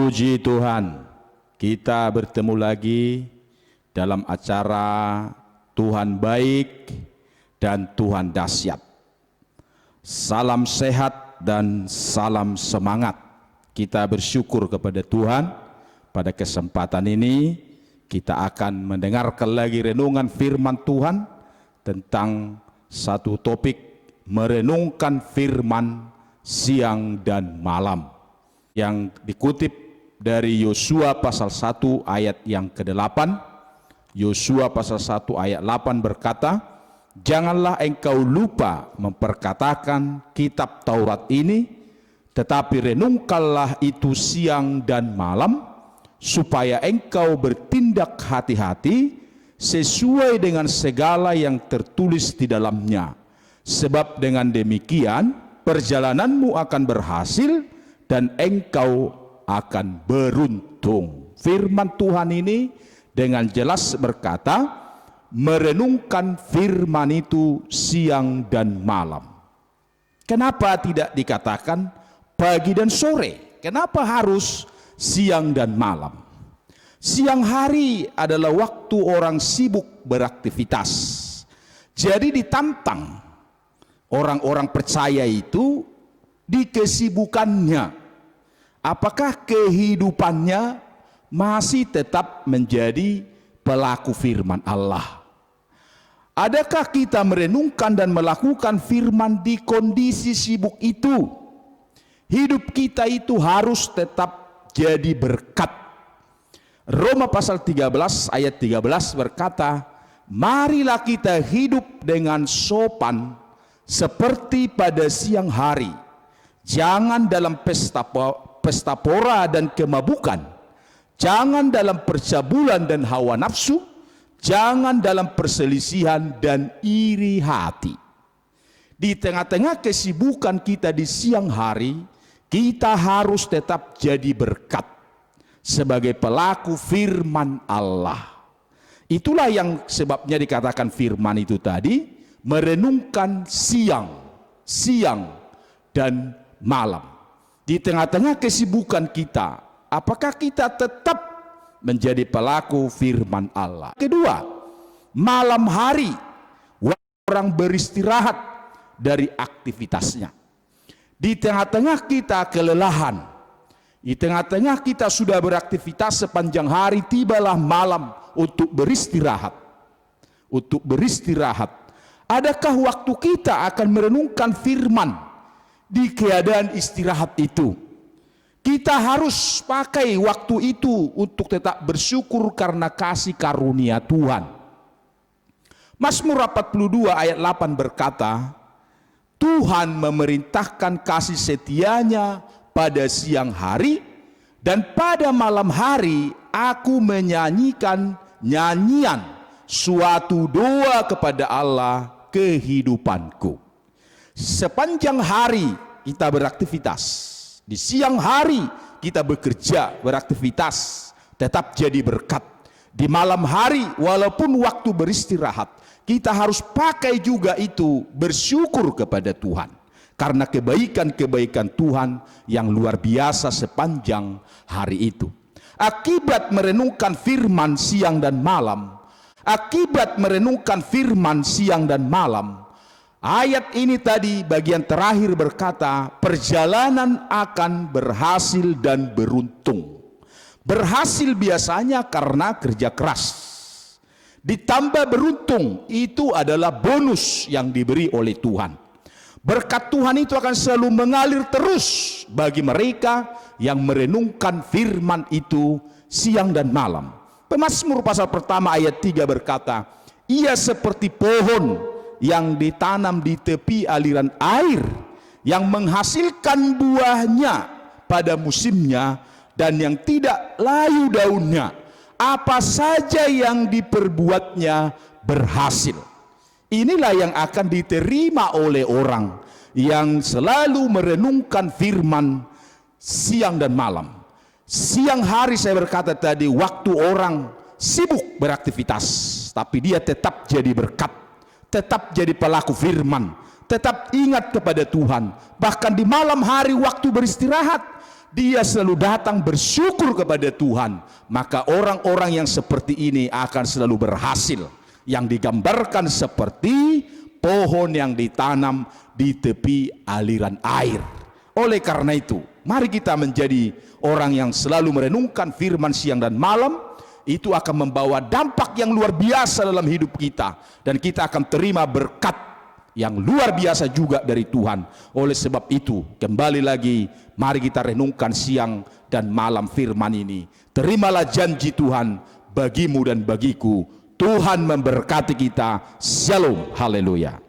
Puji Tuhan, kita bertemu lagi dalam acara Tuhan Baik dan Tuhan Dahsyat. Salam sehat dan salam semangat. Kita bersyukur kepada Tuhan. Pada kesempatan ini kita akan mendengarkan lagi renungan firman Tuhan tentang satu topik, merenungkan firman siang dan malam, yang dikutip dari Yosua pasal 1 ayat yang ke-8. Yosua pasal 1 ayat 8 berkata, "Janganlah engkau lupa memperkatakan kitab Taurat ini, tetapi renungkanlah itu siang dan malam, supaya engkau bertindak hati-hati sesuai dengan segala yang tertulis di dalamnya. Sebab dengan demikian perjalananmu akan berhasil dan engkau akan beruntung." Firman Tuhan ini dengan jelas berkata, merenungkan firman itu siang dan malam. Kenapa tidak dikatakan pagi dan sore? Kenapa harus siang dan malam? Siang hari adalah waktu orang sibuk beraktivitas. Jadi ditantang orang-orang percaya itu di kesibukannya, apakah kehidupannya masih tetap menjadi pelaku firman Allah? Adakah kita merenungkan dan melakukan firman di kondisi sibuk itu? Hidup kita itu harus tetap jadi berkat. Roma pasal 13 ayat 13 berkata, "Marilah kita hidup dengan sopan seperti pada siang hari. Jangan dalam pesta pora dan kemabukan, jangan dalam percabulan dan hawa nafsu, jangan dalam perselisihan dan iri hati." Di tengah-tengah kesibukan kita di siang hari, kita harus tetap jadi berkat sebagai pelaku firman Allah. Itulah yang sebabnya dikatakan firman itu tadi, merenungkan siang dan malam. Di tengah-tengah kesibukan kita, apakah kita tetap menjadi pelaku firman Allah? Kedua, malam hari orang beristirahat dari aktivitasnya. Di tengah-tengah kita kelelahan, di tengah-tengah kita sudah beraktivitas sepanjang hari, tibalah malam untuk beristirahat. Adakah waktu kita akan merenungkan firman di keadaan istirahat itu? Kita harus pakai waktu itu untuk tetap bersyukur karena kasih karunia Tuhan. Mazmur 42 ayat 8 berkata, "Tuhan memerintahkan kasih setianya pada siang hari, dan pada malam hari aku menyanyikan nyanyian suatu doa kepada Allah kehidupanku." Sepanjang hari kita beraktivitas, di siang hari kita bekerja, beraktivitas, tetap jadi berkat. Di malam hari walaupun waktu beristirahat, kita harus pakai juga itu bersyukur kepada Tuhan, karena kebaikan-kebaikan Tuhan yang luar biasa sepanjang hari itu. Akibat merenungkan firman siang dan malam, ayat ini tadi bagian terakhir berkata, perjalanan akan berhasil dan beruntung. Berhasil biasanya karena kerja keras, ditambah beruntung itu adalah bonus yang diberi oleh Tuhan. Berkat Tuhan itu akan selalu mengalir terus bagi mereka yang merenungkan firman itu siang dan malam. Pemazmur pasal pertama ayat 3 berkata, "Ia seperti pohon yang ditanam di tepi aliran air, yang menghasilkan buahnya pada musimnya, dan yang tidak layu daunnya. Apa saja yang diperbuatnya berhasil." Inilah yang akan diterima oleh orang yang selalu merenungkan firman siang dan malam. Siang hari saya berkata tadi, waktu orang sibuk beraktivitas, tapi dia tetap jadi berkat, tetap jadi pelaku firman, tetap ingat kepada Tuhan. Bahkan di malam hari waktu beristirahat, dia selalu datang bersyukur kepada Tuhan, maka orang-orang yang seperti ini akan selalu berhasil, yang digambarkan seperti pohon yang ditanam di tepi aliran air. Oleh karena itu, mari kita menjadi orang yang selalu merenungkan firman siang dan malam. Itu akan membawa dampak yang luar biasa dalam hidup kita, dan kita akan terima berkat yang luar biasa juga dari Tuhan. Oleh sebab itu, kembali lagi, mari kita renungkan siang dan malam firman ini. Terimalah janji Tuhan bagimu dan bagiku. Tuhan memberkati kita. Shalom, haleluya.